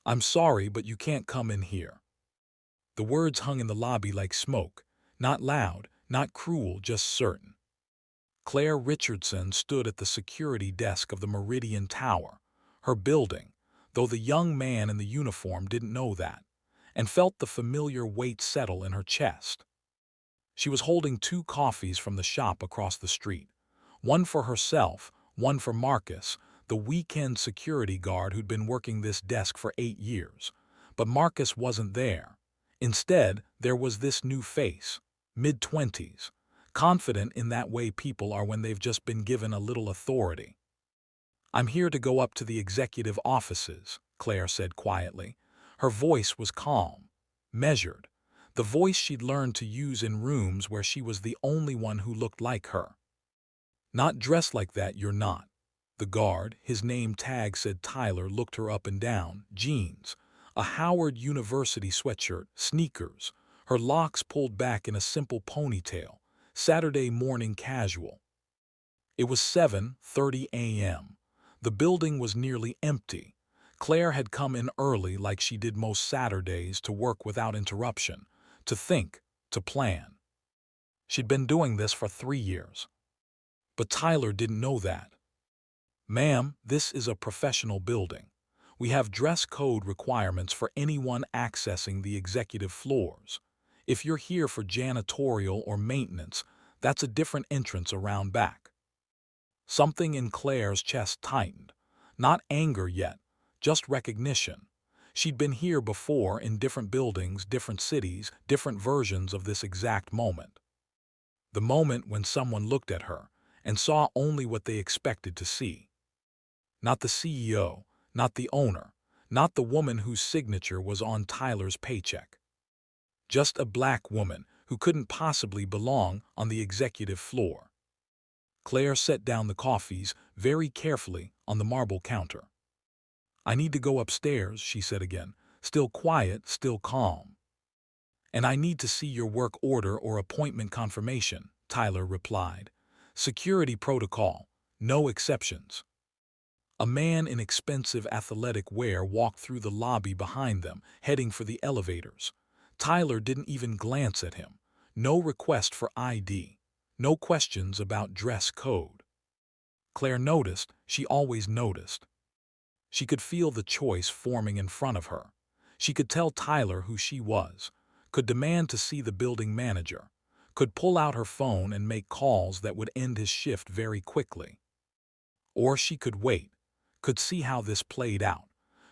"I'm sorry, but you can't come in here." The words hung in the lobby like smoke, not loud, not cruel, just certain. Claire Richardson stood at the security desk of the Meridian Tower, her building, though the young man in the uniform didn't know that, and felt the familiar weight settle in her chest. She was holding 2 coffees from the shop across the street, one for herself, one for Marcus, the weekend security guard who'd been working this desk for 8 years. But Marcus wasn't there. Instead, there was this new face, mid-20s, confident in that way people are when they've just been given a little authority. "I'm here to go up to the executive offices," Claire said quietly. Her voice was calm, measured, the voice she'd learned to use in rooms where she was the only one who looked like her. "Not dressed like that, you're not." The guard, his name tag said Tyler, looked her up and down. Jeans, a Howard University sweatshirt, sneakers, her locks pulled back in a simple ponytail, Saturday morning casual. It was 7:30 a.m. The building was nearly empty. Claire had come in early like she did most Saturdays to work without interruption, to think, to plan. She'd been doing this for 3 years. But Tyler didn't know that. "Ma'am, this is a professional building. We have dress code requirements for anyone accessing the executive floors. If you're here for janitorial or maintenance, that's a different entrance around back." Something in Claire's chest tightened. Not anger yet, just recognition. She'd been here before in different buildings, different cities, different versions of this exact moment. The moment when someone looked at her and saw only what they expected to see. Not the CEO, not the owner, not the woman whose signature was on Tyler's paycheck. Just a black woman who couldn't possibly belong on the executive floor. Claire set down the coffees very carefully on the marble counter. "I need to go upstairs," she said again, still quiet, still calm. "And I need to see your work order or appointment confirmation," Tyler replied. "Security protocol, no exceptions." A man in expensive athletic wear walked through the lobby behind them, heading for the elevators. Tyler didn't even glance at him. No request for ID. No questions about dress code. Claire noticed, she always noticed. She could feel the choice forming in front of her. She could tell Tyler who she was, could demand to see the building manager, could pull out her phone and make calls that would end his shift very quickly. Or she could wait, could see how this played out,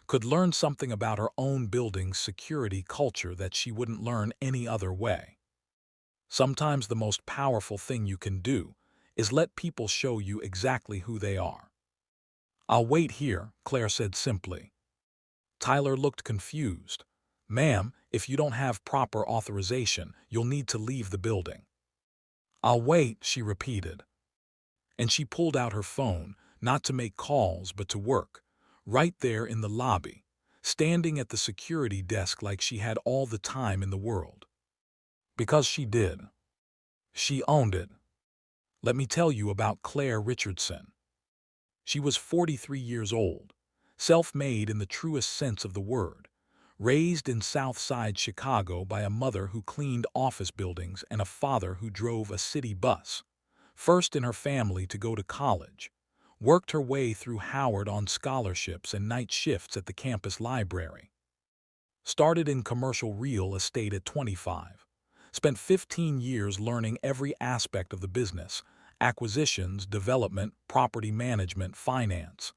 could learn something about her own building's security culture that she wouldn't learn any other way. Sometimes the most powerful thing you can do is let people show you exactly who they are. "I'll wait here," Claire said simply. Tyler looked confused. "Ma'am, if you don't have proper authorization, you'll need to leave the building." "I'll wait," she repeated. And she pulled out her phone, not to make calls but to work, right there in the lobby, standing at the security desk like she had all the time in the world. Because she did. She owned it. Let me tell you about Clare Richardson. She was 43 years old, self-made in the truest sense of the word, raised in South Side Chicago by a mother who cleaned office buildings and a father who drove a city bus. First in her family to go to college, worked her way through Howard on scholarships and night shifts at the campus library. Started in commercial real estate at 25. Spent 15 years learning every aspect of the business: acquisitions, development, property management, finance.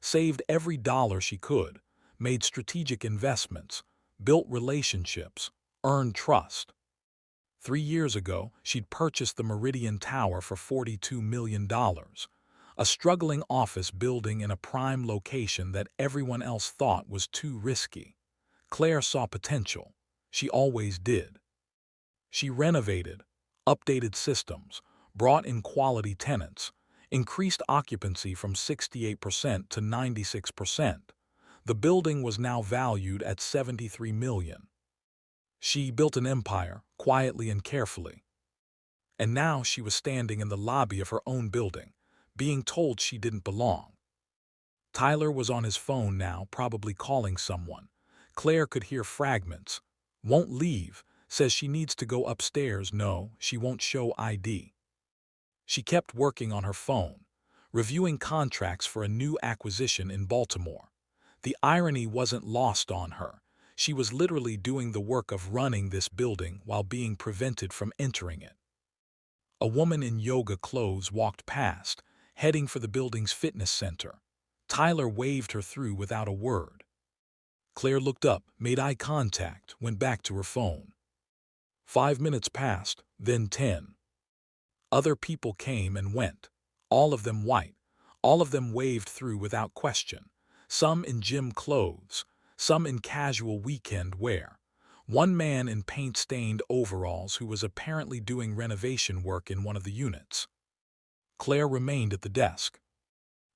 Saved every dollar she could, made strategic investments, built relationships, earned trust. 3 years ago, she'd purchased the Meridian Tower for $42 million, a struggling office building in a prime location that everyone else thought was too risky. Claire saw potential. She always did. She renovated, updated systems, brought in quality tenants, increased occupancy from 68% to 96%. The building was now valued at $73 million. She built an empire, quietly and carefully. And now she was standing in the lobby of her own building, being told she didn't belong. Tyler was on his phone now, probably calling someone. Claire could hear fragments. Won't leave. Says she needs to go upstairs. No, she won't show ID. She kept working on her phone, reviewing contracts for a new acquisition in Baltimore. The irony wasn't lost on her. She was literally doing the work of running this building while being prevented from entering it. A woman in yoga clothes walked past, heading for the building's fitness center. Tyler waved her through without a word. Claire looked up, made eye contact, went back to her phone. 5 minutes passed, then 10. Other people came and went, all of them white. All of them waved through without question, some in gym clothes, some in casual weekend wear. One man in paint-stained overalls who was apparently doing renovation work in one of the units. Claire remained at the desk.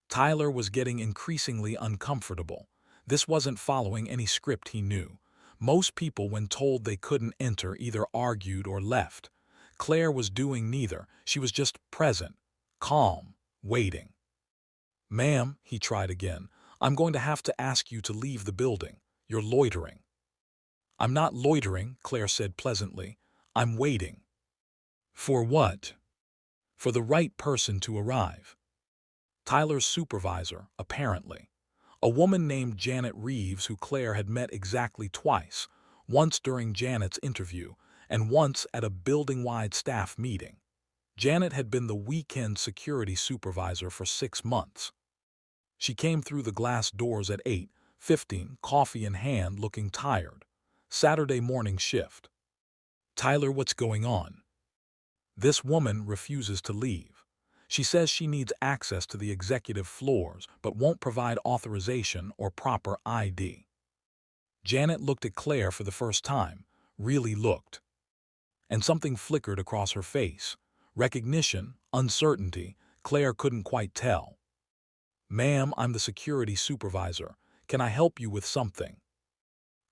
Tyler was getting increasingly uncomfortable. This wasn't following any script he knew. Most people, when told they couldn't enter, either argued or left. Claire was doing neither. She was just present, calm, waiting. "Ma'am," he tried again, "I'm going to have to ask you to leave the building. You're loitering." "I'm not loitering," Claire said pleasantly. "I'm waiting." "For what?" "For the right person to arrive." Tyler's supervisor, apparently. A woman named Janet Reeves, who Claire had met exactly twice, once during Janet's interview and once at a building-wide staff meeting. Janet had been the weekend security supervisor for 6 months. She came through the glass doors at 8:15, coffee in hand, looking tired. Saturday morning shift. "Tyler, what's going on?" "This woman refuses to leave. She says she needs access to the executive floors but won't provide authorization or proper ID." Janet looked at Claire for the first time, really looked. And something flickered across her face. Recognition, uncertainty, Claire couldn't quite tell. "Ma'am, I'm the security supervisor. Can I help you with something?"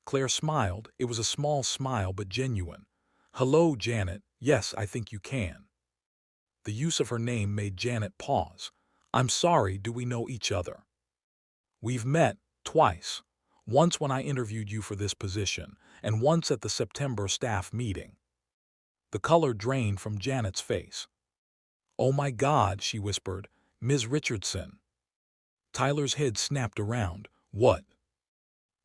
Claire smiled. It was a small smile but genuine. "Hello, Janet. Yes, I think you can." The use of her name made Janet pause. "I'm sorry, do we know each other?" "We've met twice. Once when I interviewed you for this position, and once at the September staff meeting." The color drained from Janet's face. "Oh my God," she whispered. "Ms. Richardson." Tyler's head snapped around. "What?"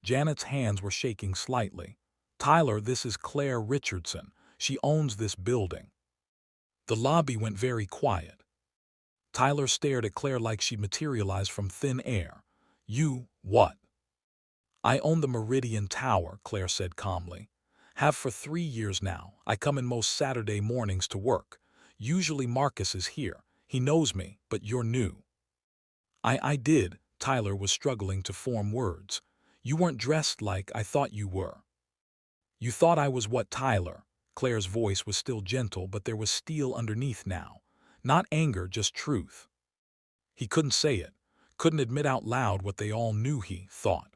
Janet's hands were shaking slightly. "Tyler, this is Clare Richardson. She owns this building." The lobby went very quiet. Tyler stared at Claire like she'd materialized from thin air. "You, what?" "I own the Meridian Tower," Claire said calmly. "Have for 3 years now. I come in most Saturday mornings to work. Usually Marcus is here. He knows me, but you're new." I did." Tyler was struggling to form words. "You weren't dressed like I thought you were." "You thought I was what, Tyler?" Claire's voice was still gentle, but there was steel underneath now. Not anger, just truth. He couldn't say it, couldn't admit out loud what they all knew he thought.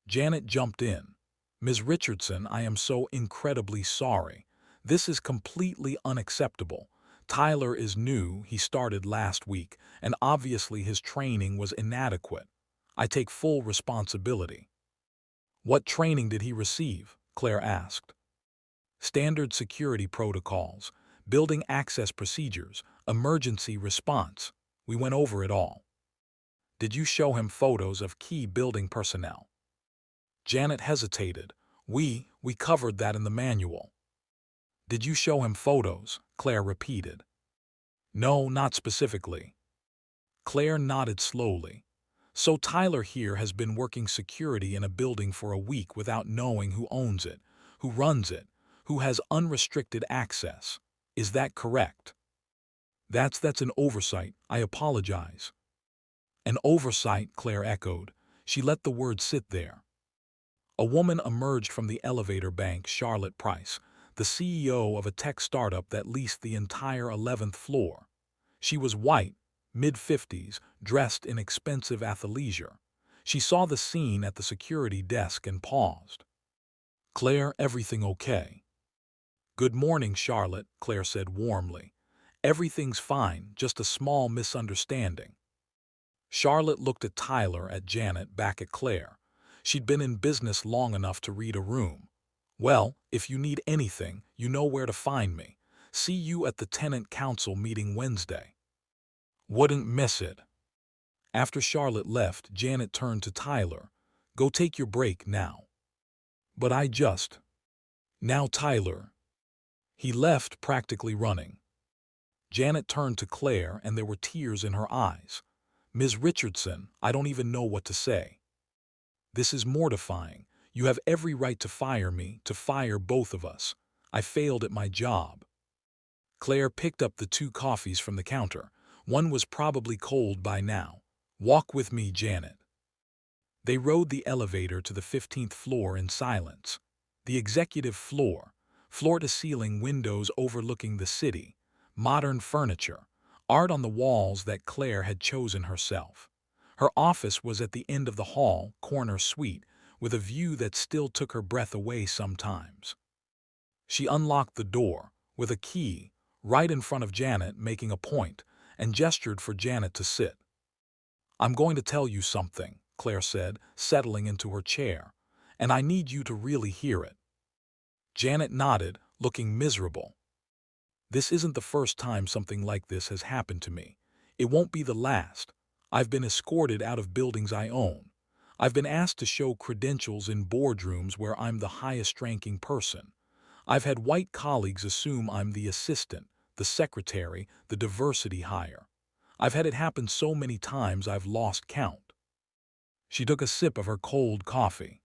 Janet jumped in. "Ms. Richardson, I am so incredibly sorry. This is completely unacceptable. Tyler is new, he started last week, and obviously his training was inadequate. I take full responsibility." "What training did he receive?" Claire asked. "Standard security protocols, building access procedures, emergency response. We went over it all." "Did you show him photos of key building personnel?" Janet hesitated. We covered that in the manual." "Did you show him photos?" Claire repeated. "No, not specifically." Claire nodded slowly. "So Tyler here has been working security in a building for a week without knowing who owns it, who runs it, who has unrestricted access. Is that correct?" That's an oversight. I apologize." "An oversight," Claire echoed. She let the word sit there. A woman emerged from the elevator bank. Charlotte Price, the CEO of a tech startup that leased the entire 11th floor. She was white, mid-50s, dressed in expensive athleisure. She saw the scene at the security desk and paused. "Claire, everything okay?" "Good morning, Charlotte," Claire said warmly. "Everything's fine, just a small misunderstanding." Charlotte looked at Tyler, at Janet, back at Claire. She'd been in business long enough to read a room. "Well, if you need anything, you know where to find me. See you at the tenant council meeting Wednesday." Wouldn't miss it. After Charlotte left, Janet turned to Tyler. "Go take your break now." "But I just—" "Now, Tyler." He left, practically running. Janet turned to Claire, and there were tears in her eyes. "Ms. Richardson, I don't even know what to say. This is mortifying. You have every right to fire me, to fire both of us. I failed at my job." Claire picked up the 2 coffees from the counter. One was probably cold by now. "Walk with me, Janet." They rode the elevator to the 15th floor in silence. The executive floor, floor-to-ceiling windows overlooking the city, modern furniture, art on the walls that Claire had chosen herself. Her office was at the end of the hall, corner suite, with a view that still took her breath away sometimes. She unlocked the door, with a key, right in front of Janet, making a point, and gestured for Janet to sit. "I'm going to tell you something," Claire said, settling into her chair, "and I need you to really hear it." Janet nodded, looking miserable. "This isn't the first time something like this has happened to me. It won't be the last. I've been escorted out of buildings I own. I've been asked to show credentials in boardrooms where I'm the highest-ranking person. I've had white colleagues assume I'm the assistant, the secretary, the diversity hire. I've had it happen so many times I've lost count." She took a sip of her cold coffee.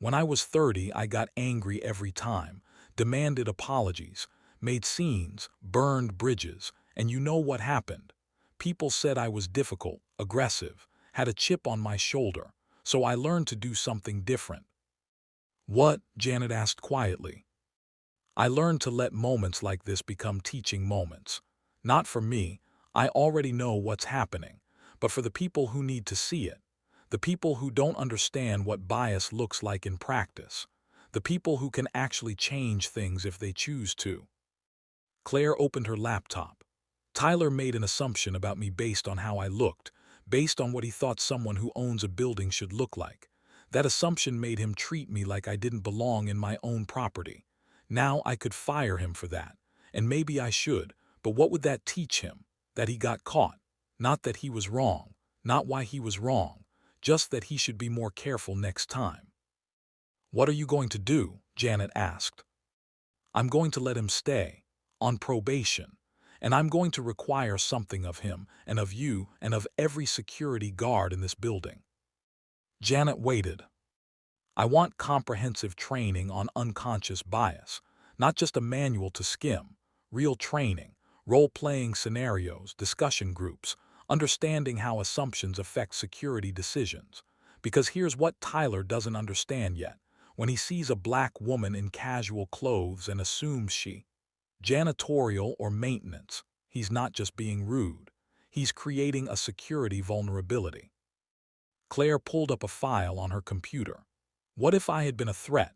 "When I was 30, I got angry every time, demanded apologies, made scenes, burned bridges, and you know what happened. People said I was difficult, aggressive, had a chip on my shoulder, so I learned to do something different." "What?" Janet asked quietly. "I learned to let moments like this become teaching moments. Not for me, I already know what's happening, but for the people who need to see it. The people who don't understand what bias looks like in practice. The people who can actually change things if they choose to." Claire opened her laptop. "Tyler made an assumption about me based on how I looked, based on what he thought someone who owns a building should look like. That assumption made him treat me like I didn't belong in my own property. Now I could fire him for that, and maybe I should, but what would that teach him? That he got caught. Not that he was wrong, not why he was wrong, just that he should be more careful next time." "What are you going to do?" Janet asked. "I'm going to let him stay, on probation, and I'm going to require something of him and of you and of every security guard in this building." Janet waited. "I want comprehensive training on unconscious bias, not just a manual to skim, real training, role-playing scenarios, discussion groups, understanding how assumptions affect security decisions. Because here's what Tyler doesn't understand yet. When he sees a black woman in casual clothes and assumes she, janitorial or maintenance, he's not just being rude. He's creating a security vulnerability." Claire pulled up a file on her computer. "What if I had been a threat?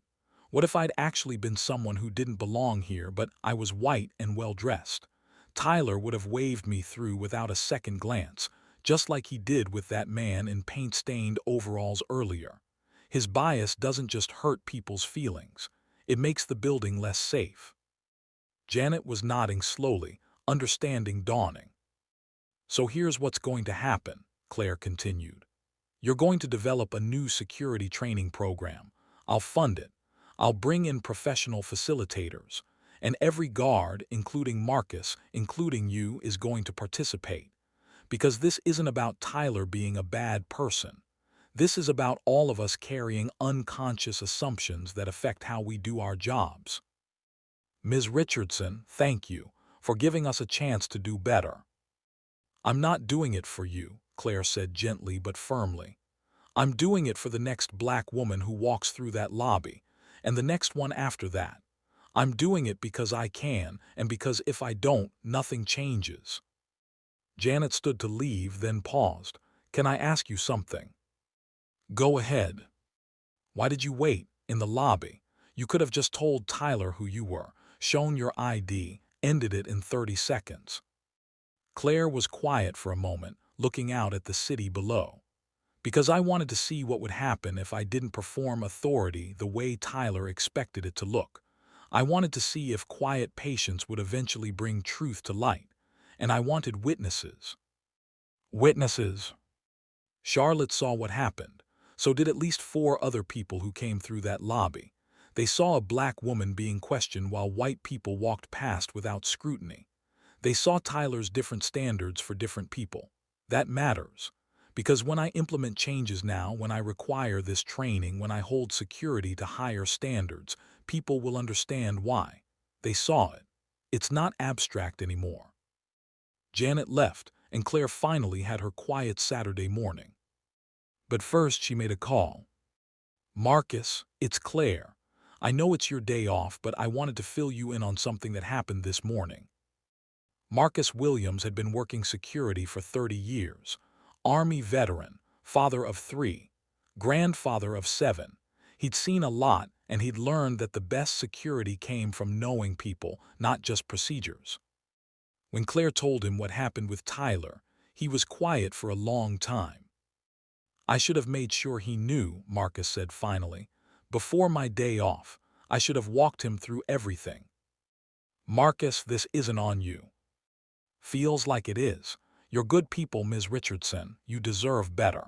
What if I'd actually been someone who didn't belong here, but I was white and well-dressed? Tyler would have waved me through without a second glance, just like he did with that man in paint-stained overalls earlier. His bias doesn't just hurt people's feelings. It makes the building less safe." Janet was nodding slowly, understanding dawning. "So here's what's going to happen," Claire continued. "You're going to develop a new security training program. I'll fund it. I'll bring in professional facilitators. And every guard, including Marcus, including you, is going to participate. Because this isn't about Tyler being a bad person. This is about all of us carrying unconscious assumptions that affect how we do our jobs. Ms. Richardson, thank you for giving us a chance to do better." "I'm not doing it for you," Claire said gently but firmly. "I'm doing it for the next black woman who walks through that lobby, and the next one after that. I'm doing it because I can, and because if I don't, nothing changes." Janet stood to leave, then paused. "Can I ask you something?" "Go ahead." "Why did you wait in the lobby? You could have just told Tyler who you were, shown your ID, ended it in 30 seconds. Claire was quiet for a moment, looking out at the city below. Because I wanted to see what would happen if I didn't perform authority the way Tyler expected it to look. I wanted to see if quiet patience would eventually bring truth to light. And I wanted witnesses. Witnesses. Charlotte saw what happened. So did at least 4 other people who came through that lobby. They saw a black woman being questioned while white people walked past without scrutiny. They saw Tyler's different standards for different people. That matters. Because when I implement changes now, when I require this training, when I hold security to higher standards, people will understand why. They saw it. It's not abstract anymore. Janet left, and Claire finally had her quiet Saturday morning. But first she made a call. Marcus, it's Claire. I know it's your day off, but I wanted to fill you in on something that happened this morning. Marcus Williams had been working security for 30 years. Army veteran, father of 3, grandfather of 7. He'd seen a lot, and he'd learned that the best security came from knowing people, not just procedures. When Claire told him what happened with Tyler, he was quiet for a long time. I should have made sure he knew, Marcus said finally. Before my day off, I should have walked him through everything. Marcus, this isn't on you. Feels like it is. You're good people, Ms. Richardson. You deserve better.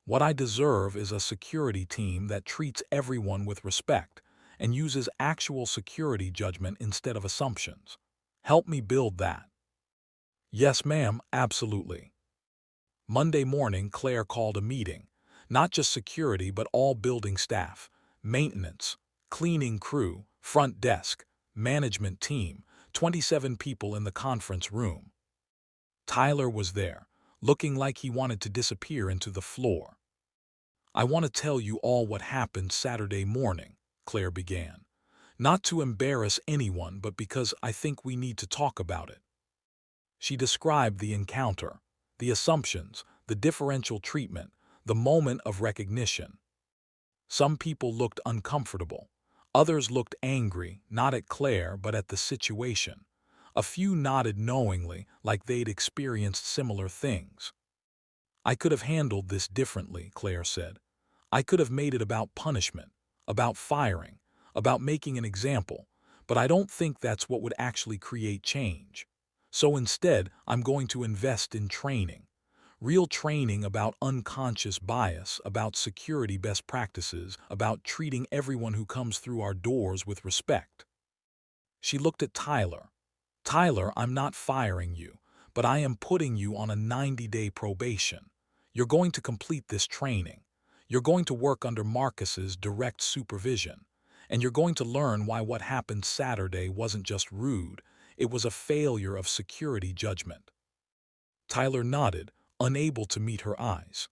What I deserve is a security team that treats everyone with respect and uses actual security judgment instead of assumptions. Help me build that. Yes, ma'am, absolutely. Monday morning, Claire called a meeting. Not just security, but all building staff, maintenance, cleaning crew, front desk, management team, 27 people in the conference room. Tyler was there, looking like he wanted to disappear into the floor. I want to tell you all what happened Saturday morning, Claire began. Not to embarrass anyone, but because I think we need to talk about it. She described the encounter, the assumptions, the differential treatment, the moment of recognition. Some people looked uncomfortable. Others looked angry, not at Claire, but at the situation. A few nodded knowingly, like they'd experienced similar things. I could have handled this differently, Claire said. I could have made it about punishment, about firing, about making an example, but I don't think that's what would actually create change. So instead, I'm going to invest in training. Real training about unconscious bias, about security best practices, about treating everyone who comes through our doors with respect. She looked at Tyler. Tyler, I'm not firing you, but I am putting you on a 90-day probation. You're going to complete this training. You're going to work under Marcus's direct supervision. And you're going to learn why what happened Saturday wasn't just rude, it was a failure of security judgment. Tyler nodded, unable to meet her eyes.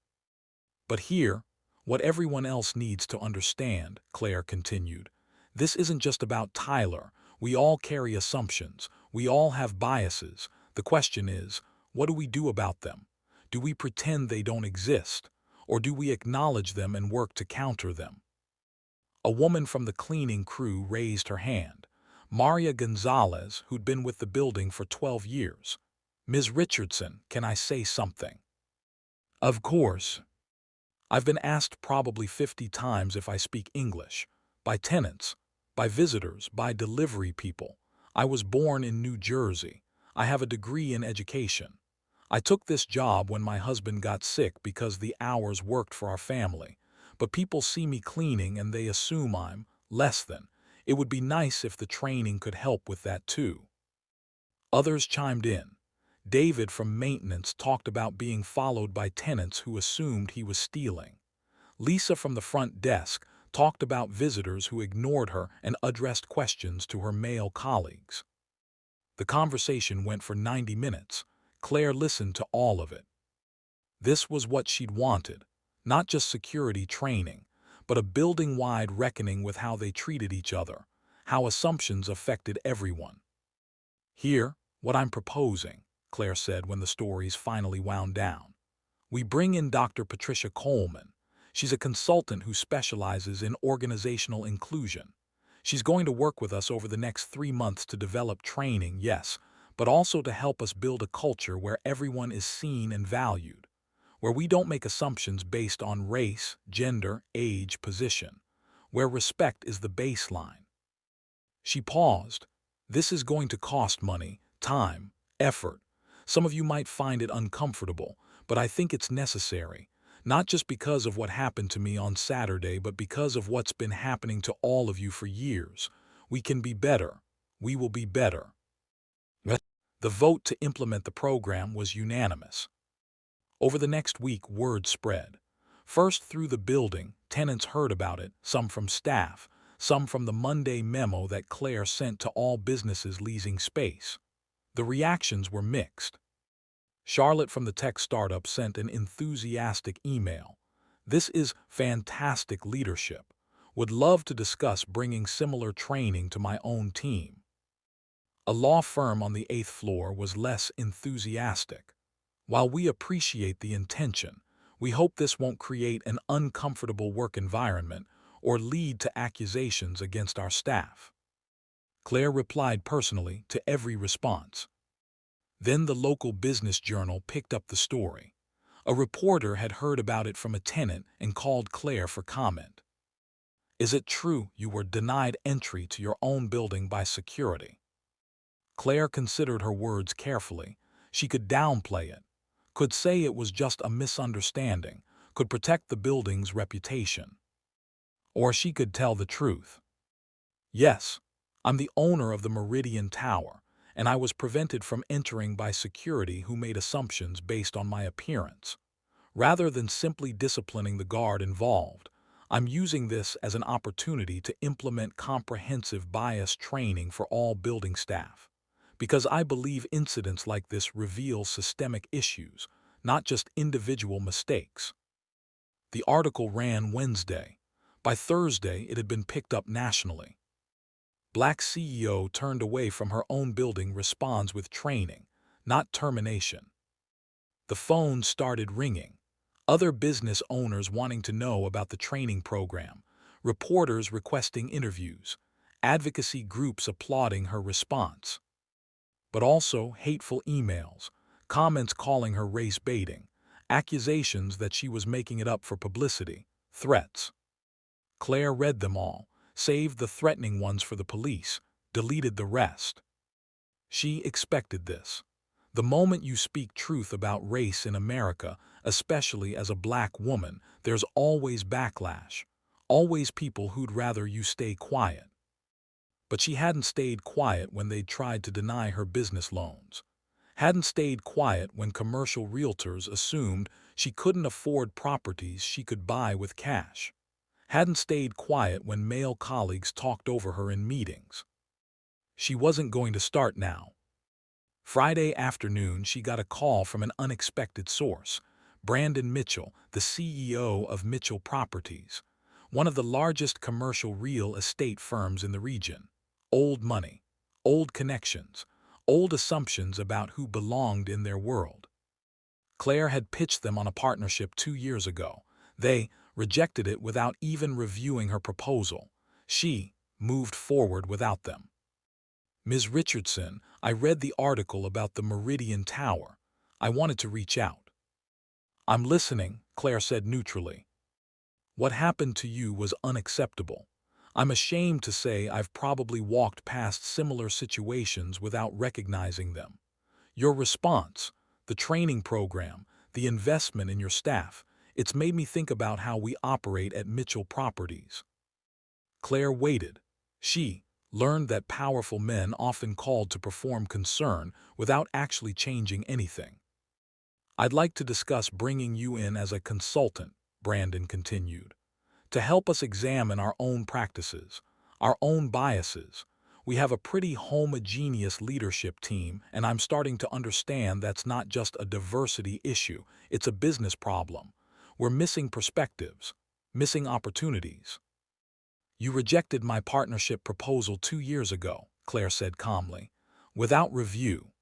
But here, what everyone else needs to understand, Claire continued, this isn't just about Tyler. We all carry assumptions. We all have biases. The question is, what do we do about them? Do we pretend they don't exist? Or do we acknowledge them and work to counter them? A woman from the cleaning crew raised her hand. Maria Gonzalez, who'd been with the building for 12 years. Ms. Richardson, can I say something? Of course. I've been asked probably 50 times if I speak English. By tenants, by visitors, by delivery people. I was born in New Jersey. I have a degree in education. I took this job when my husband got sick because the hours worked for our family. But people see me cleaning and they assume I'm less than. It would be nice if the training could help with that too. Others chimed in. David from maintenance talked about being followed by tenants who assumed he was stealing. Lisa from the front desk talked about visitors who ignored her and addressed questions to her male colleagues. The conversation went for 90 minutes. Claire listened to all of it. This was what she'd wanted, not just security training, but a building-wide reckoning with how they treated each other, how assumptions affected everyone. Here, what I'm proposing, Claire said when the stories finally wound down. We bring in Dr. Patricia Coleman. She's a consultant who specializes in organizational inclusion. She's going to work with us over the next 3 months to develop training, yes, but also to help us build a culture where everyone is seen and valued. where we don't make assumptions based on race, gender, age, position, where respect is the baseline. She paused. This is going to cost money, time, effort. Some of you might find it uncomfortable, but I think it's necessary, not just because of what happened to me on Saturday, but because of what's been happening to all of you for years. We can be better. We will be better. The vote to implement the program was unanimous. Over the next week, word spread. First through the building, tenants heard about it, some from staff, some from the Monday memo that Clare sent to all businesses leasing space. The reactions were mixed. Charlotte from the tech startup sent an enthusiastic email. "This is fantastic leadership. Would love to discuss bringing similar training to my own team." A law firm on the 8th floor was less enthusiastic. "While we appreciate the intention, we hope this won't create an uncomfortable work environment or lead to accusations against our staff." Claire replied personally to every response. Then the local business journal picked up the story. A reporter had heard about it from a tenant and called Claire for comment. "Is it true you were denied entry to your own building by security?" Claire considered her words carefully. She could downplay it, could say it was just a misunderstanding, could protect the building's reputation. Or she could tell the truth. "Yes, I'm the owner of the Meridian Tower, and I was prevented from entering by security who made assumptions based on my appearance. Rather than simply disciplining the guard involved, I'm using this as an opportunity to implement comprehensive bias training for all building staff. Because I believe incidents like this reveal systemic issues, not just individual mistakes." The article ran Wednesday. By Thursday, it had been picked up nationally. Black CEO turned away from her own building responds with training, not termination. The phone started ringing. Other business owners wanting to know about the training program, reporters requesting interviews, advocacy groups applauding her response. But also hateful emails, comments calling her race baiting, accusations that she was making it up for publicity, threats. Claire read them all, saved the threatening ones for the police, deleted the rest. She expected this. The moment you speak truth about race in America, especially as a black woman, there's always backlash, always people who'd rather you stay quiet. But she hadn't stayed quiet when they'd tried to deny her business loans. Hadn't stayed quiet when commercial realtors assumed she couldn't afford properties she could buy with cash. Hadn't stayed quiet when male colleagues talked over her in meetings. She wasn't going to start now. Friday afternoon, she got a call from an unexpected source. Brandon Mitchell, the CEO of Mitchell Properties, one of the largest commercial real estate firms in the region. Old money, old connections, old assumptions about who belonged in their world. Claire had pitched them on a partnership 2 years ago. They rejected it without even reviewing her proposal. She moved forward without them. "Ms. Richardson, I read the article about the Meridian Tower. I wanted to reach out." "I'm listening," Claire said neutrally. "What happened to you was unacceptable. I'm ashamed to say I've probably walked past similar situations without recognizing them. Your response, the training program, the investment in your staff, it's made me think about how we operate at Mitchell Properties." Claire waited. She learned that powerful men often called to perform concern without actually changing anything. "I'd like to discuss bringing you in as a consultant," Brandon continued, "to help us examine our own practices, our own biases. We have a pretty homogeneous leadership team, and I'm starting to understand that's not just a diversity issue, it's a business problem. We're missing perspectives, missing opportunities." "You rejected my partnership proposal 2 years ago," Claire said calmly, "without review."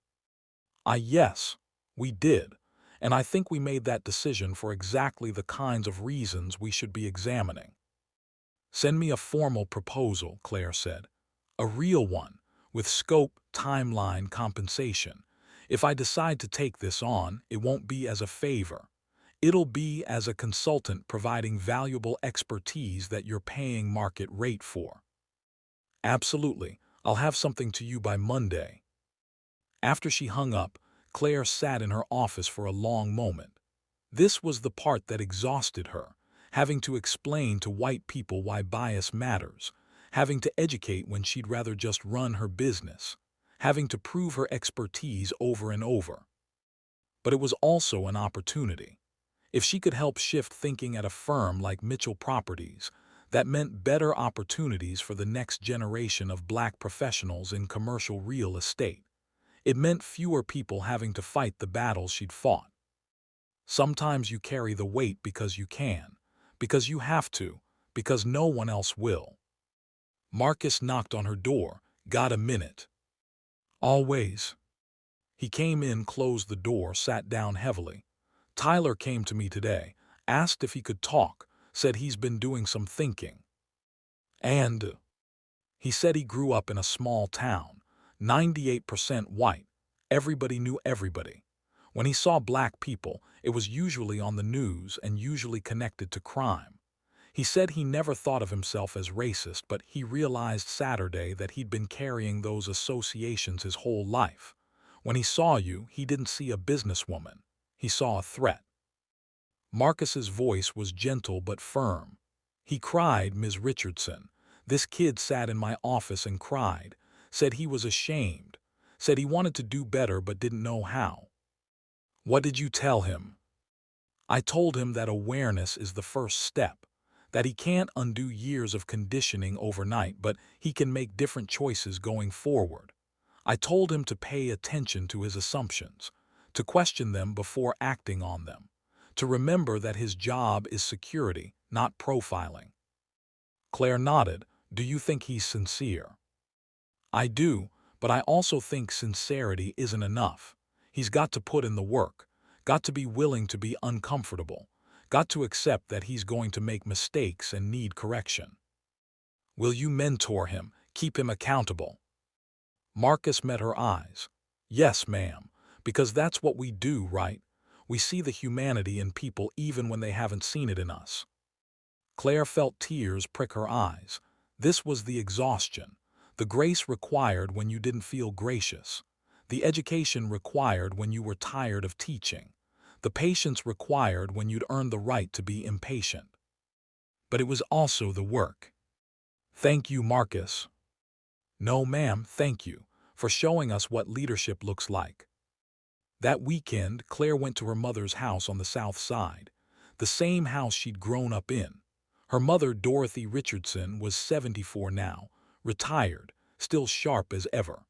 Yes, we did, and I think we made that decision for exactly the kinds of reasons we should be examining." "Send me a formal proposal," Claire said. "A real one, with scope, timeline, compensation. If I decide to take this on, it won't be as a favor. It'll be as a consultant providing valuable expertise that you're paying market rate for. Absolutely. I'll have something to you by Monday. After she hung up, Claire sat in her office for a long moment. This was the part that exhausted her, having to explain to white people why bias matters, having to educate when she'd rather just run her business, having to prove her expertise over and over. But it was also an opportunity. If she could help shift thinking at a firm like Mitchell Properties, that meant better opportunities for the next generation of black professionals in commercial real estate. It meant fewer people having to fight the battles she'd fought. Sometimes you carry the weight because you can, because you have to, because no one else will. Marcus knocked on her door. Got a minute? Always. He came in, closed the door, sat down heavily. Tyler came to me today, asked if he could talk, said he's been doing some thinking. And he said he grew up in a small town, 98% white. Everybody knew everybody. When he saw black people, it was usually on the news and usually connected to crime. He said he never thought of himself as racist, but he realized Saturday that he'd been carrying those associations his whole life. When he saw you, he didn't see a businesswoman. He saw a threat. Marcus's voice was gentle but firm. He cried, Ms. Richardson. This kid sat in my office and cried, said he was ashamed, said he wanted to do better but didn't know how. What did you tell him? I told him that awareness is the first step, that he can't undo years of conditioning overnight, but he can make different choices going forward. I told him to pay attention to his assumptions, to question them before acting on them, to remember that his job is security, not profiling. Claire nodded. Do you think he's sincere? I do, but I also think sincerity isn't enough. He's got to put in the work, got to be willing to be uncomfortable, got to accept that he's going to make mistakes and need correction. Will you mentor him, keep him accountable? Marcus met her eyes. Yes, ma'am, because that's what we do, right? We see the humanity in people even when they haven't seen it in us. Claire felt tears prick her eyes. This was the exhaustion, the grace required when you didn't feel gracious, the education required when you were tired of teaching, the patience required when you'd earned the right to be impatient. But it was also the work. Thank you, Marcus. No, ma'am, thank you for showing us what leadership looks like. That weekend, Claire went to her mother's house on the south side, the same house she'd grown up in. Her mother, Dorothy Richardson, was 74 now, retired, still sharp as ever.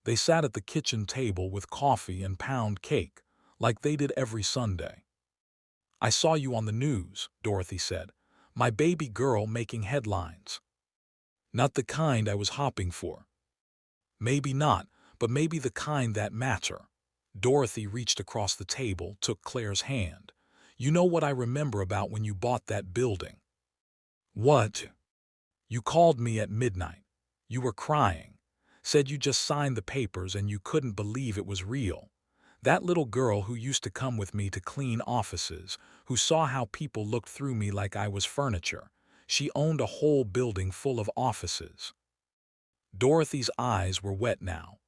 They sat at the kitchen table with coffee and pound cake, like they did every Sunday. I saw you on the news, Dorothy said. My baby girl making headlines. Not the kind I was hoping for. Maybe not, but maybe the kind that matter. Dorothy reached across the table, took Claire's hand. You know what I remember about when you bought that building? What? You called me at midnight. You were crying. Said you just signed the papers and you couldn't believe it was real. That little girl who used to come with me to clean offices, who saw how people looked through me like I was furniture. She owned a whole building full of offices. Dorothy's eyes were wet now.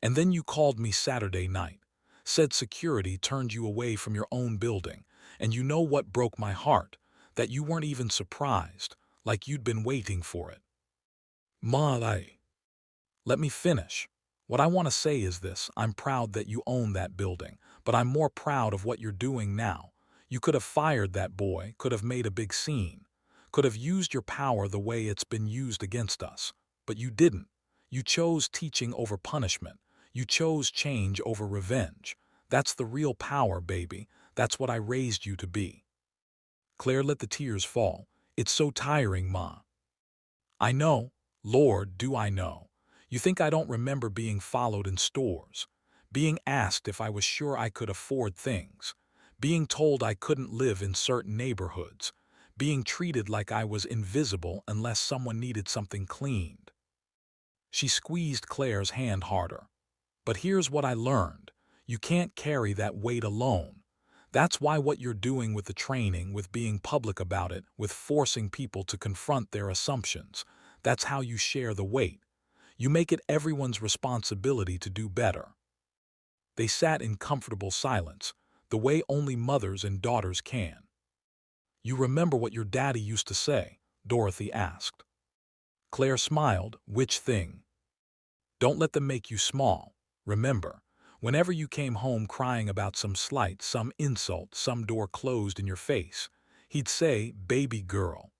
And then you called me Saturday night. Said security turned you away from your own building. And you know what broke my heart? That you weren't even surprised, like you'd been waiting for it. Ma, let me finish. What I want to say is this. I'm proud that you own that building, but I'm more proud of what you're doing now. You could have fired that boy, could have made a big scene, could have used your power the way it's been used against us. But you didn't. You chose teaching over punishment. You chose change over revenge. That's the real power, baby. That's what I raised you to be. Claire let the tears fall. It's so tiring, Ma. I know. Lord, do I know. You think I don't remember being followed in stores, being asked if I was sure I could afford things, being told I couldn't live in certain neighborhoods, being treated like I was invisible unless someone needed something cleaned. She squeezed Claire's hand harder. But here's what I learned. You can't carry that weight alone. That's why what you're doing with the training, with being public about it, with forcing people to confront their assumptions, that's how you share the weight. You make it everyone's responsibility to do better. They sat in comfortable silence, the way only mothers and daughters can. You remember what your daddy used to say? Dorothy asked. Claire smiled. Which thing? Don't let them make you small. Remember, whenever you came home crying about some slight, some insult, some door closed in your face, he'd say, baby girl.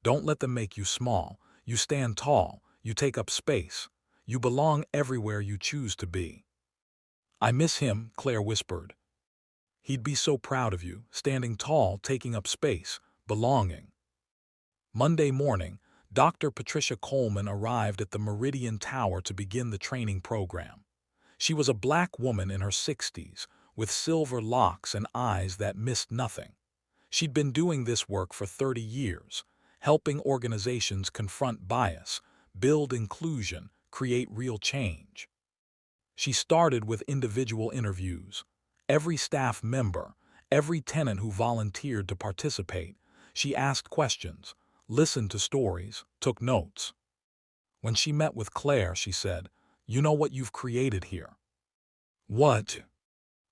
Don't let them make you small. You stand tall. You take up space. You belong everywhere you choose to be. I miss him, Claire whispered. He'd be so proud of you, standing tall, taking up space, belonging. Monday morning, Dr. Patricia Coleman arrived at the Meridian Tower to begin the training program. She was a black woman in her 60s, with silver locks and eyes that missed nothing. She'd been doing this work for 30 years, helping organizations confront bias, build inclusion, create real change. She started with individual interviews. Every staff member, every tenant who volunteered to participate, she asked questions, listened to stories, took notes. When she met with Claire, she said, "You know what you've created here?" "What?"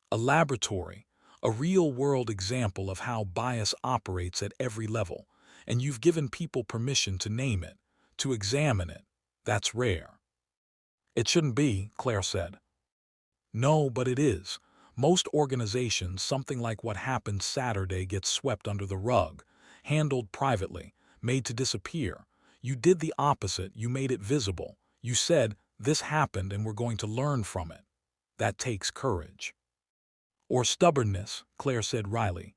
"A laboratory, a real-world example of how bias operates at every level, and you've given people permission to name it, to examine it. That's rare." "It shouldn't be," Claire said. "No, but it is. Most organizations, something like what happened Saturday gets swept under the rug, handled privately, made to disappear. You did the opposite. You made it visible. You said, this happened and we're going to learn from it. That takes courage." "Or stubbornness," Claire said wryly.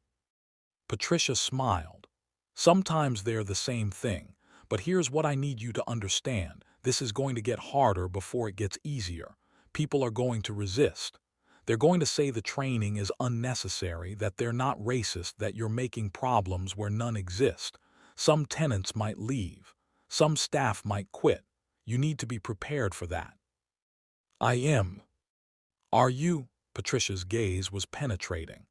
Patricia smiled. "Sometimes they're the same thing, but here's what I need you to understand. This is going to get harder before it gets easier. People are going to resist. They're going to say the training is unnecessary, that they're not racist, that you're making problems where none exist. Some tenants might leave. Some staff might quit. You need to be prepared for that." "I am." "Are you?" Patricia's gaze was penetrating.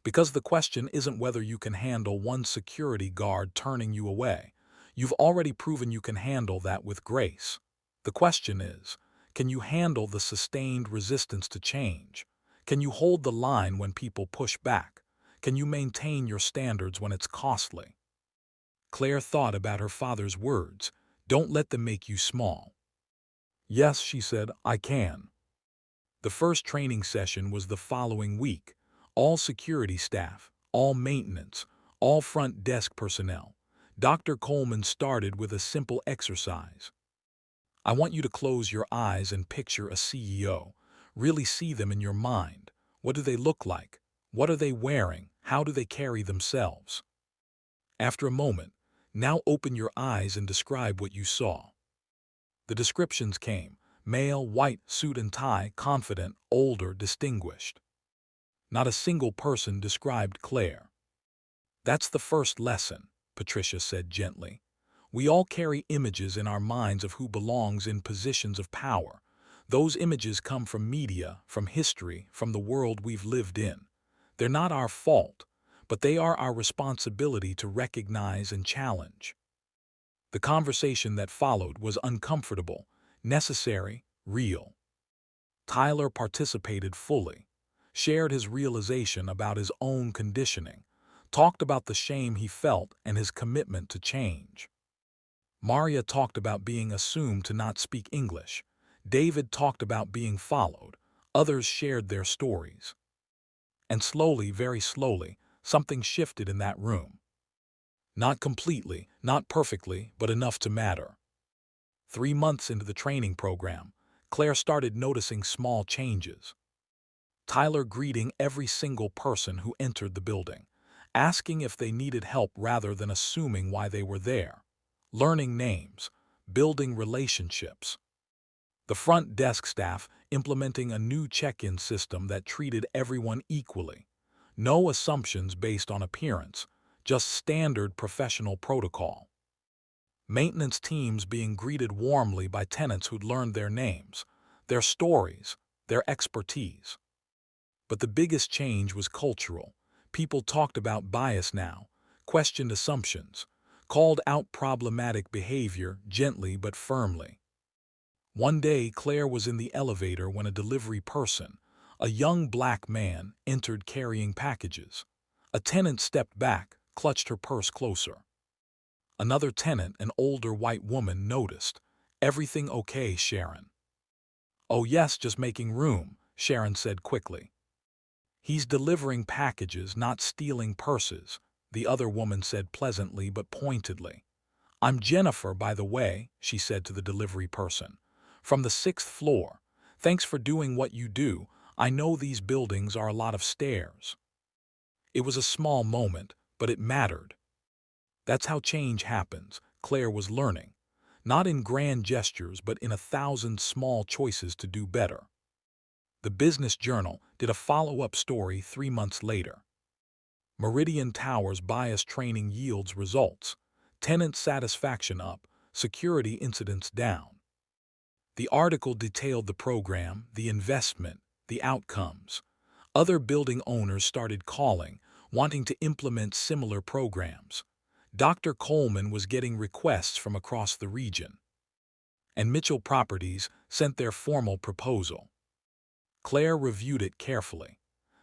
"Because the question isn't whether you can handle one security guard turning you away. You've already proven you can handle that with grace. The question is, can you handle the sustained resistance to change? Can you hold the line when people push back? Can you maintain your standards when it's costly?" Claire thought about her father's words. Don't let them make you small. "Yes," she said, "I can." The first training session was the following week. All security staff, all maintenance, all front desk personnel. Dr. Coleman started with a simple exercise. I want you to close your eyes and picture a CEO. Really see them in your mind. What do they look like? What are they wearing? How do they carry themselves? After a moment, now open your eyes and describe what you saw. The descriptions came. Male, white, suit and tie, confident, older, distinguished. Not a single person described Claire. "That's the first lesson," Patricia said gently. "We all carry images in our minds of who belongs in positions of power. Those images come from media, from history, from the world we've lived in. They're not our fault, but they are our responsibility to recognize and challenge." The conversation that followed was uncomfortable, necessary, real. Tyler participated fully, shared his realization about his own conditioning, talked about the shame he felt and his commitment to change. Maria talked about being assumed to not speak English. David talked about being followed. Others shared their stories. And slowly, very slowly, something shifted in that room. Not completely, not perfectly, but enough to matter. 3 months into the training program, Claire started noticing small changes. Tyler greeting every single person who entered the building, asking if they needed help rather than assuming why they were there. Learning names, building relationships. The front desk staff implementing a new check-in system that treated everyone equally. No assumptions based on appearance, just standard professional protocol. Maintenance teams being greeted warmly by tenants who'd learned their names, their stories, their expertise. But the biggest change was cultural. People talked about bias now, questioned assumptions, called out problematic behavior gently but firmly. One day, Claire was in the elevator when a delivery person, a young black man, entered carrying packages. A tenant stepped back, clutched her purse closer. Another tenant, an older white woman, noticed. "Everything okay, Sharon?" "Oh yes, just making room," Sharon said quickly. "He's delivering packages, not stealing purses," the other woman said pleasantly but pointedly. "I'm Jennifer, by the way," she said to the delivery person. "From the 6th floor. Thanks for doing what you do. I know these buildings are a lot of stairs." It was a small moment, but it mattered. That's how change happens, Claire was learning. Not in grand gestures, but in 1,000 small choices to do better. The Business Journal did a follow-up story 3 months later. Meridian Tower's bias training yields results. Tenant satisfaction up, security incidents down. The article detailed the program, the investment, the outcomes. Other building owners started calling, wanting to implement similar programs. Dr. Coleman was getting requests from across the region. And Mitchell Properties sent their formal proposal. Claire reviewed it carefully.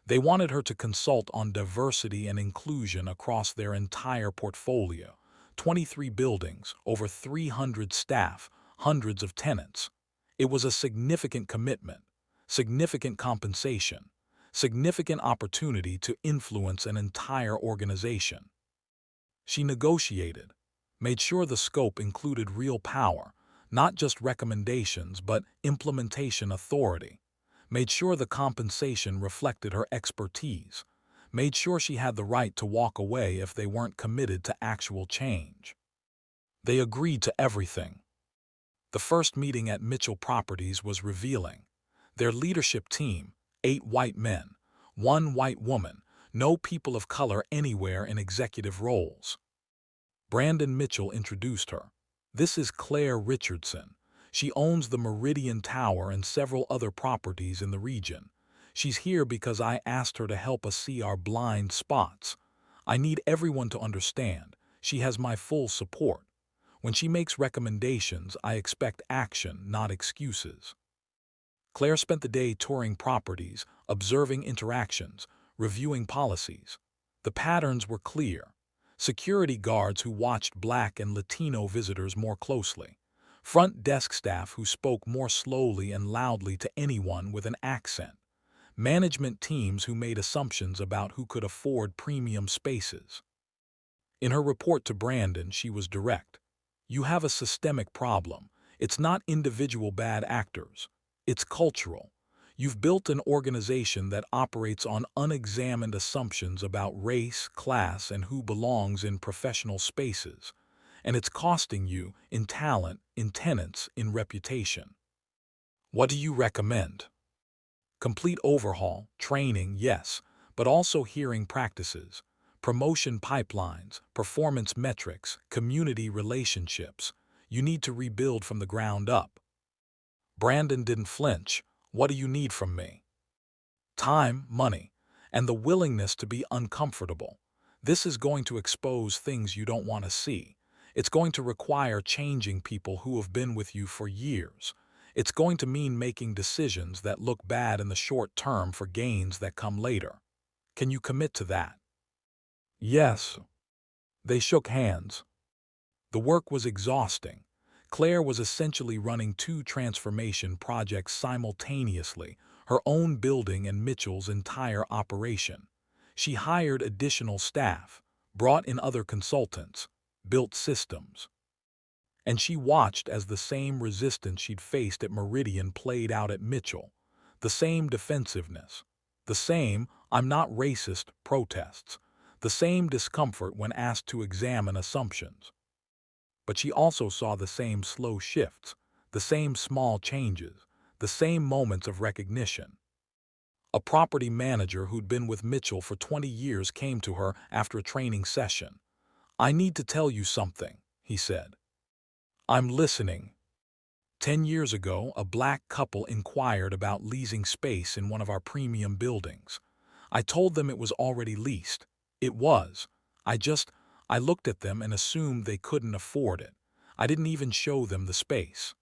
They wanted her to consult on diversity and inclusion across their entire portfolio. 23 buildings, over 300 staff, hundreds of tenants. It was a significant commitment, significant compensation, significant opportunity to influence an entire organization. She negotiated, made sure the scope included real power, not just recommendations but implementation authority, made sure the compensation reflected her expertise, made sure she had the right to walk away if they weren't committed to actual change. They agreed to everything. The first meeting at Mitchell Properties was revealing. Their leadership team, 8 white men, 1 white woman, no people of color anywhere in executive roles. Brandon Mitchell introduced her. "This is Clare Richardson. She owns the Meridian Tower and several other properties in the region. She's here because I asked her to help us see our blind spots. I need everyone to understand. She has my full support. When she makes recommendations, I expect action, not excuses." Claire spent the day touring properties, observing interactions, reviewing policies. The patterns were clear. Security guards who watched Black and Latino visitors more closely. Front desk staff who spoke more slowly and loudly to anyone with an accent. Management teams who made assumptions about who could afford premium spaces. In her report to Brandon, she was direct. "You have a systemic problem. It's not individual bad actors. It's cultural. You've built an organization that operates on unexamined assumptions about race, class, and who belongs in professional spaces. And it's costing you in talent, in tenants, in reputation. What do you recommend?" Complete overhaul, training, yes, but also hearing practices, promotion pipelines, performance metrics, community relationships. You need to rebuild from the ground up. Brandon didn't flinch. "What do you need from me?" "Time, money, and the willingness to be uncomfortable. This is going to expose things you don't want to see. It's going to require changing people who have been with you for years. It's going to mean making decisions that look bad in the short term for gains that come later. Can you commit to that?" "Yes." They shook hands. The work was exhausting. Claire was essentially running 2 transformation projects simultaneously, her own building and Mitchell's entire operation. She hired additional staff, brought in other consultants, built systems. And she watched as the same resistance she'd faced at Meridian played out at Mitchell, the same defensiveness, the same "I'm not racist" protests, the same discomfort when asked to examine assumptions. But she also saw the same slow shifts, the same small changes, the same moments of recognition. A property manager who'd been with Mitchell for 20 years came to her after a training session. "I need to tell you something," he said. "I'm listening." 10 years ago, a black couple inquired about leasing space in one of our premium buildings. I told them it was already leased. It was. I just, I looked at them and assumed they couldn't afford it. I didn't even show them the space.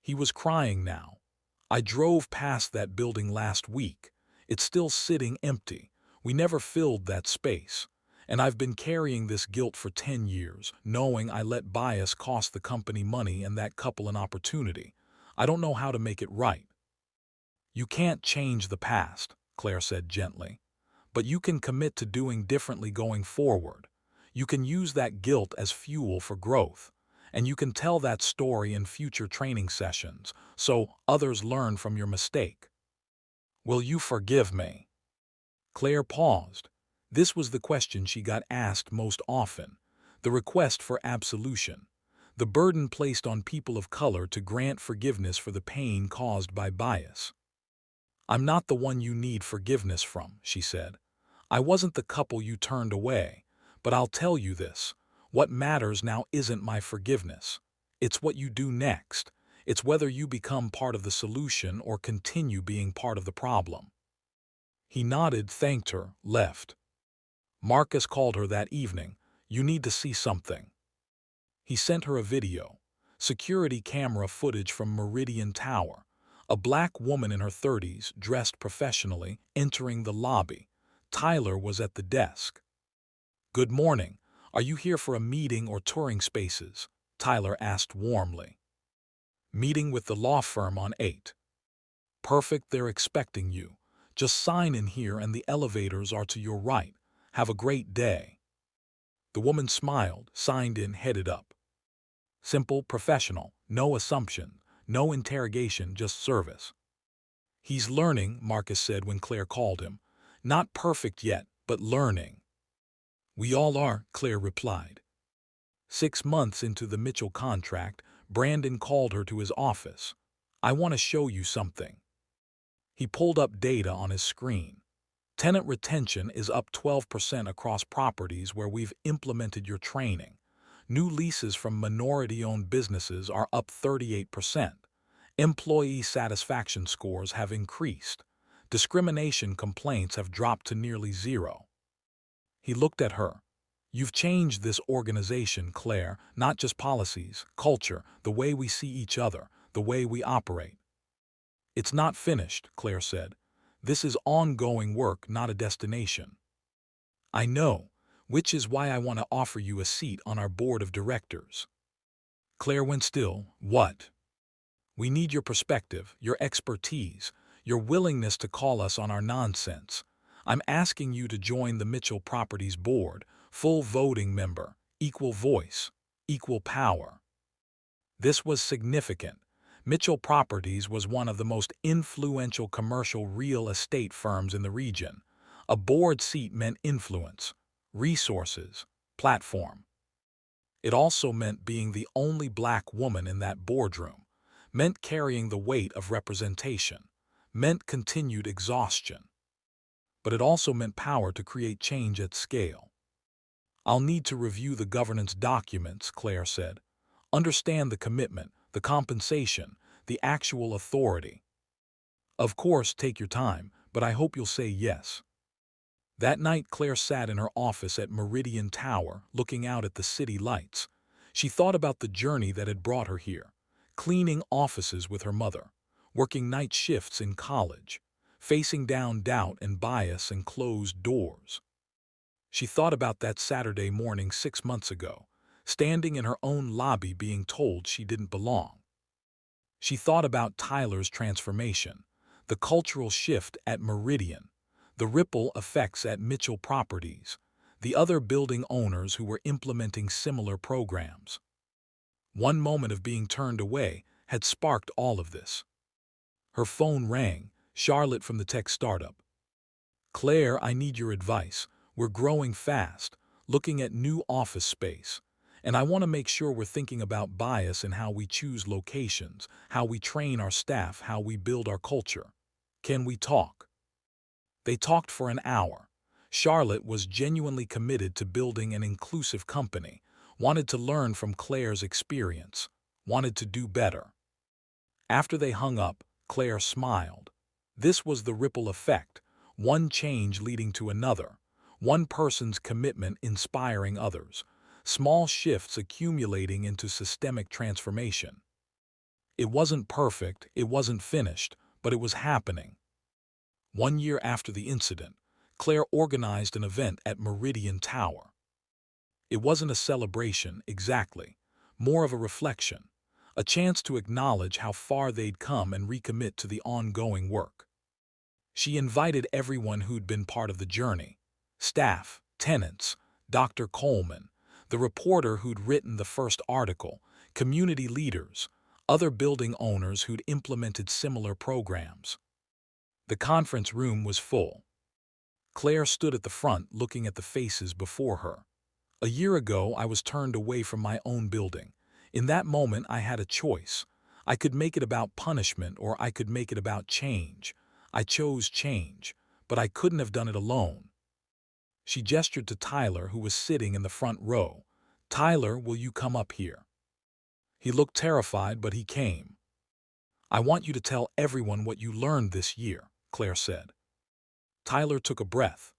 He was crying now. I drove past that building last week. It's still sitting empty. We never filled that space. And I've been carrying this guilt for 10 years, knowing I let bias cost the company money and that couple an opportunity. I don't know how to make it right. You can't change the past, Claire said gently. But you can commit to doing differently going forward. You can use that guilt as fuel for growth. And you can tell that story in future training sessions, so others learn from your mistake. Will you forgive me? Claire paused. This was the question she got asked most often, the request for absolution, the burden placed on people of color to grant forgiveness for the pain caused by bias. I'm not the one you need forgiveness from, she said. I wasn't the couple you turned away, but I'll tell you this. What matters now isn't my forgiveness. It's what you do next. It's whether you become part of the solution or continue being part of the problem. He nodded, thanked her, left. Marcus called her that evening. You need to see something. He sent her a video, security camera footage from Meridian Tower. A black woman in her 30s, dressed professionally, entering the lobby. Tyler was at the desk. Good morning. Are you here for a meeting or touring spaces? Tyler asked warmly. Meeting with the law firm on 8. Perfect, they're expecting you. Just sign in here and the elevators are to your right. Have a great day. The woman smiled, signed in, headed up. Simple, professional, no assumption, no interrogation, just service. He's learning, Marcus said when Claire called him. Not perfect yet, but learning. We all are, Claire replied. 6 months into the Mitchell contract, Brandon called her to his office. I want to show you something. He pulled up data on his screen. Tenant retention is up 12% across properties where we've implemented your training. New leases from minority-owned businesses are up 38%. Employee satisfaction scores have increased. Discrimination complaints have dropped to nearly zero. He looked at her. You've changed this organization, Claire, not just policies, culture, the way we see each other, the way we operate. It's not finished, Claire said. This is ongoing work, not a destination. I know, which is why I want to offer you a seat on our board of directors. Claire went still. What? We need your perspective, your expertise, your willingness to call us on our nonsense. I'm asking you to join the Mitchell Properties Board, full voting member, equal voice, equal power. This was significant. Mitchell Properties was one of the most influential commercial real estate firms in the region. A board seat meant influence, resources, platform. It also meant being the only black woman in that boardroom, meant carrying the weight of representation, meant continued exhaustion. But it also meant power to create change at scale. I'll need to review the governance documents, Claire said. Understand the commitment, the compensation, the actual authority. Of course, take your time, but I hope you'll say yes. That night, Claire sat in her office at Meridian Tower, looking out at the city lights. She thought about the journey that had brought her here, cleaning offices with her mother, working night shifts in college, facing down doubt and bias and closed doors. She thought about that Saturday morning 6 months ago, standing in her own lobby being told she didn't belong. She thought about Tyler's transformation, the cultural shift at Meridian, the ripple effects at Mitchell Properties, the other building owners who were implementing similar programs. One moment of being turned away had sparked all of this. Her phone rang, Charlotte from the tech startup. Claire, I need your advice. We're growing fast, looking at new office space. And I want to make sure we're thinking about bias in how we choose locations, how we train our staff, how we build our culture. Can we talk? They talked for an hour. Charlotte was genuinely committed to building an inclusive company, wanted to learn from Claire's experience, wanted to do better. After they hung up, Claire smiled. This was the ripple effect, one change leading to another, one person's commitment inspiring others, small shifts accumulating into systemic transformation. It wasn't perfect, it wasn't finished, but it was happening. 1 year after the incident, Claire organized an event at Meridian Tower. It wasn't a celebration, exactly, more of a reflection, a chance to acknowledge how far they'd come and recommit to the ongoing work. She invited everyone who'd been part of the journey: staff, tenants, Dr. Coleman, the reporter who'd written the first article, community leaders, other building owners who'd implemented similar programs. The conference room was full. Claire stood at the front looking at the faces before her. A year ago, I was turned away from my own building. In that moment, I had a choice. I could make it about punishment or I could make it about change. I chose change, but I couldn't have done it alone. She gestured to Tyler, who was sitting in the front row. "Tyler, will you come up here?" He looked terrified, but he came. "I want you to tell everyone what you learned this year," Claire said. Tyler took a breath.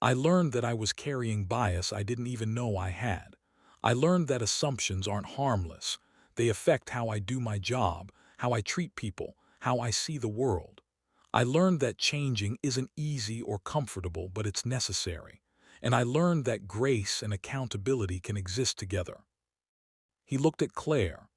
"I learned that I was carrying bias I didn't even know I had. I learned that assumptions aren't harmless. They affect how I do my job, how I treat people, how I see the world. I learned that changing isn't easy or comfortable, but it's necessary. And I learned that grace and accountability can exist together." He looked at Claire.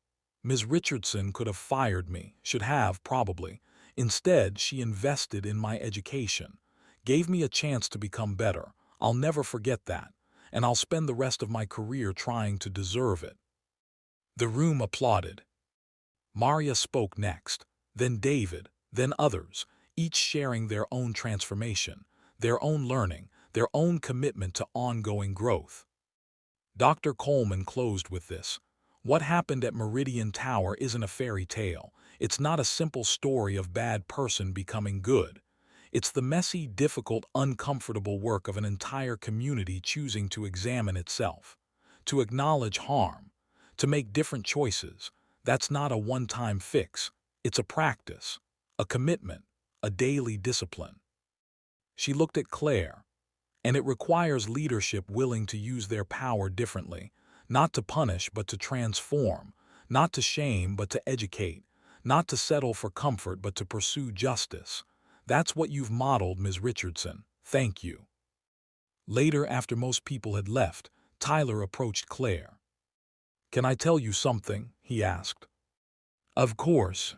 "Ms. Richardson could have fired me, should have, probably. Instead, she invested in my education, gave me a chance to become better. I'll never forget that, and I'll spend the rest of my career trying to deserve it." The room applauded. Maria spoke next, then David, then others, each sharing their own transformation, their own learning, their own commitment to ongoing growth. Dr. Coleman closed with this: "What happened at Meridian Tower isn't a fairy tale. It's not a simple story of bad person becoming good. It's the messy, difficult, uncomfortable work of an entire community choosing to examine itself, to acknowledge harm, to make different choices. That's not a one-time fix. It's a practice, a commitment, a daily discipline." She looked at Claire. "And it requires leadership willing to use their power differently, not to punish but to transform, not to shame but to educate, not to settle for comfort but to pursue justice. That's what you've modeled, Ms. Richardson. Thank you." Later, after most people had left, Tyler approached Claire. "Can I tell you something?" he asked. "Of course."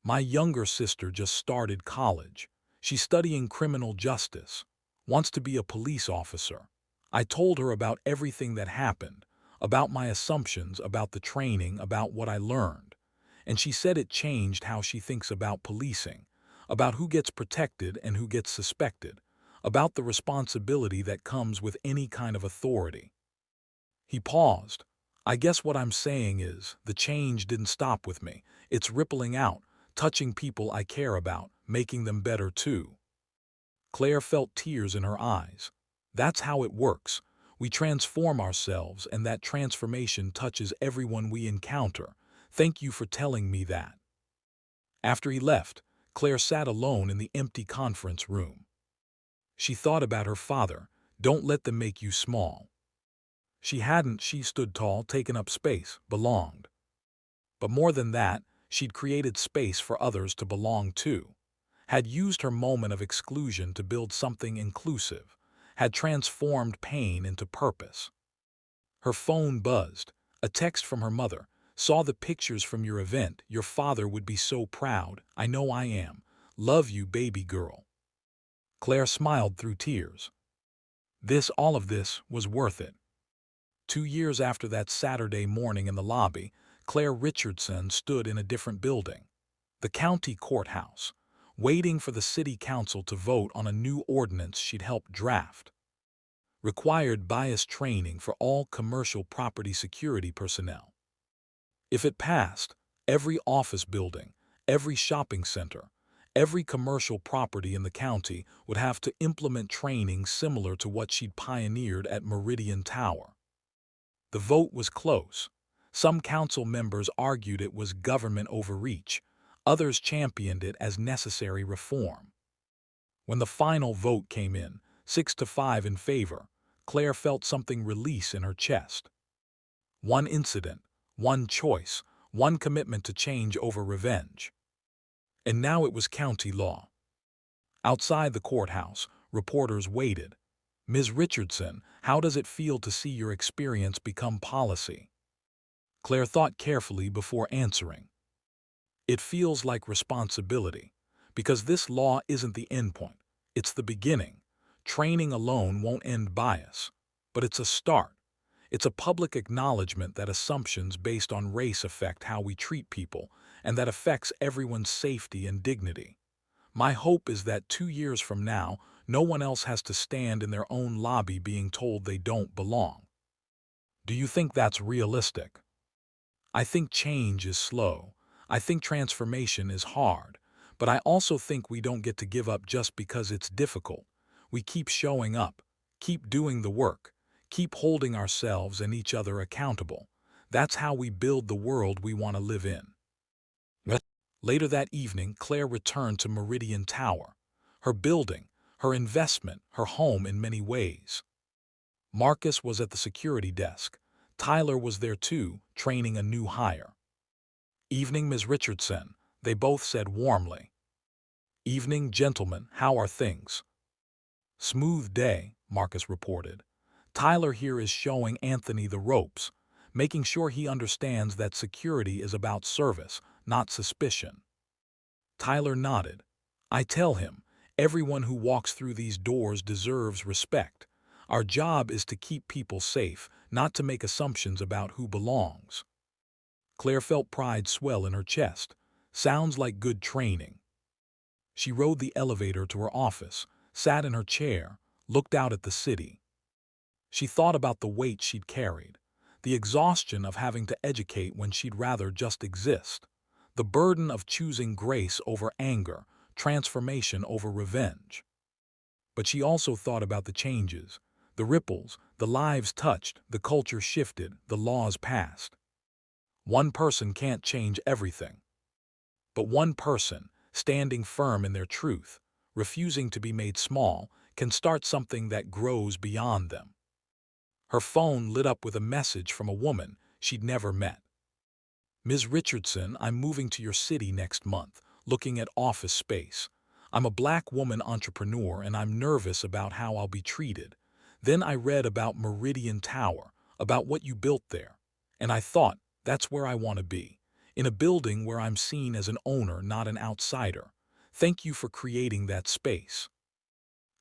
"My younger sister just started college. She's studying criminal justice, wants to be a police officer. I told her about everything that happened, about my assumptions, about the training, about what I learned. And she said it changed how she thinks about policing, about who gets protected and who gets suspected, about the responsibility that comes with any kind of authority." He paused. "I guess what I'm saying is, the change didn't stop with me. It's rippling out, touching people I care about, making them better too." Claire felt tears in her eyes. "That's how it works. We transform ourselves, and that transformation touches everyone we encounter. Thank you for telling me that." After he left, Claire sat alone in the empty conference room. She thought about her father. Don't let them make you small. She stood tall, taken up space, belonged. But more than that, she'd created space for others to belong to. Had used her moment of exclusion to build something inclusive. Had transformed pain into purpose. Her phone buzzed. A text from her mother. "Saw the pictures from your event. Your father would be so proud. I know I am. Love you, baby girl." Claire smiled through tears. All of this was worth it. 2 years after that Saturday morning in the lobby, Clare Richardson stood in a different building, the county courthouse, waiting for the city council to vote on a new ordinance she'd helped draft. Required bias training for all commercial property security personnel. If it passed, every office building, every shopping center, every commercial property in the county would have to implement training similar to what she'd pioneered at Meridian Tower. The vote was close. Some council members argued it was government overreach. Others championed it as necessary reform. When the final vote came in, 6-5 in favor, Claire felt something release in her chest. One incident, one choice, one commitment to change over revenge. And now it was county law. Outside the courthouse, reporters waited. "Ms. Richardson, how does it feel to see your experience become policy?" Claire thought carefully before answering. "It feels like responsibility, because this law isn't the endpoint. It's the beginning. Training alone won't end bias, but it's a start. It's a public acknowledgement that assumptions based on race affect how we treat people, and that affects everyone's safety and dignity. My hope is that 2 years from now, no one else has to stand in their own lobby being told they don't belong." Do you think that's realistic? I think change is slow. I think transformation is hard. But I also think we don't get to give up just because it's difficult. We keep showing up, keep doing the work, keep holding ourselves and each other accountable. That's how we build the world we want to live in. Later that evening, Claire returned to Meridian Tower. Her building, her investment, her home in many ways. Marcus was at the security desk. Tyler was there too, training a new hire. "Evening, Ms. Richardson," they both said warmly. "Evening, gentlemen, how are things?" "Smooth day," Marcus reported. "Tyler here is showing Anthony the ropes, making sure he understands that security is about service, not suspicion." Tyler nodded. "I tell him, everyone who walks through these doors deserves respect. Our job is to keep people safe, not to make assumptions about who belongs." Claire felt pride swell in her chest. Sounds like good training. She rode the elevator to her office, sat in her chair, looked out at the city. She thought about the weight she'd carried, the exhaustion of having to educate when she'd rather just exist, the burden of choosing grace over anger, transformation over revenge. But she also thought about the changes, the ripples, the lives touched, the culture shifted, the laws passed. One person can't change everything. But one person, standing firm in their truth, refusing to be made small, can start something that grows beyond them. Her phone lit up with a message from a woman she'd never met. "Ms. Richardson, I'm moving to your city next month, looking at office space. I'm a black woman entrepreneur and I'm nervous about how I'll be treated. Then I read about Meridian Tower, about what you built there, and I thought, that's where I want to be, in a building where I'm seen as an owner, not an outsider. Thank you for creating that space."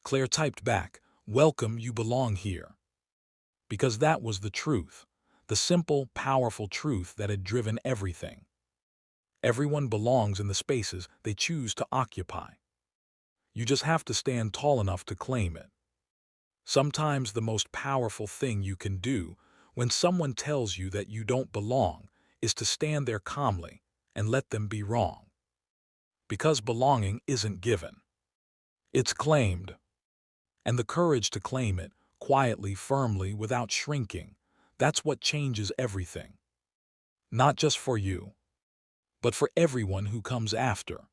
Claire typed back, "Welcome, you belong here." Because that was the truth, the simple, powerful truth that had driven everything. Everyone belongs in the spaces they choose to occupy. You just have to stand tall enough to claim it. Sometimes the most powerful thing you can do when someone tells you that you don't belong is to stand there calmly and let them be wrong. Because belonging isn't given. It's claimed. And the courage to claim it, quietly, firmly, without shrinking, that's what changes everything. Not just for you, but for everyone who comes after.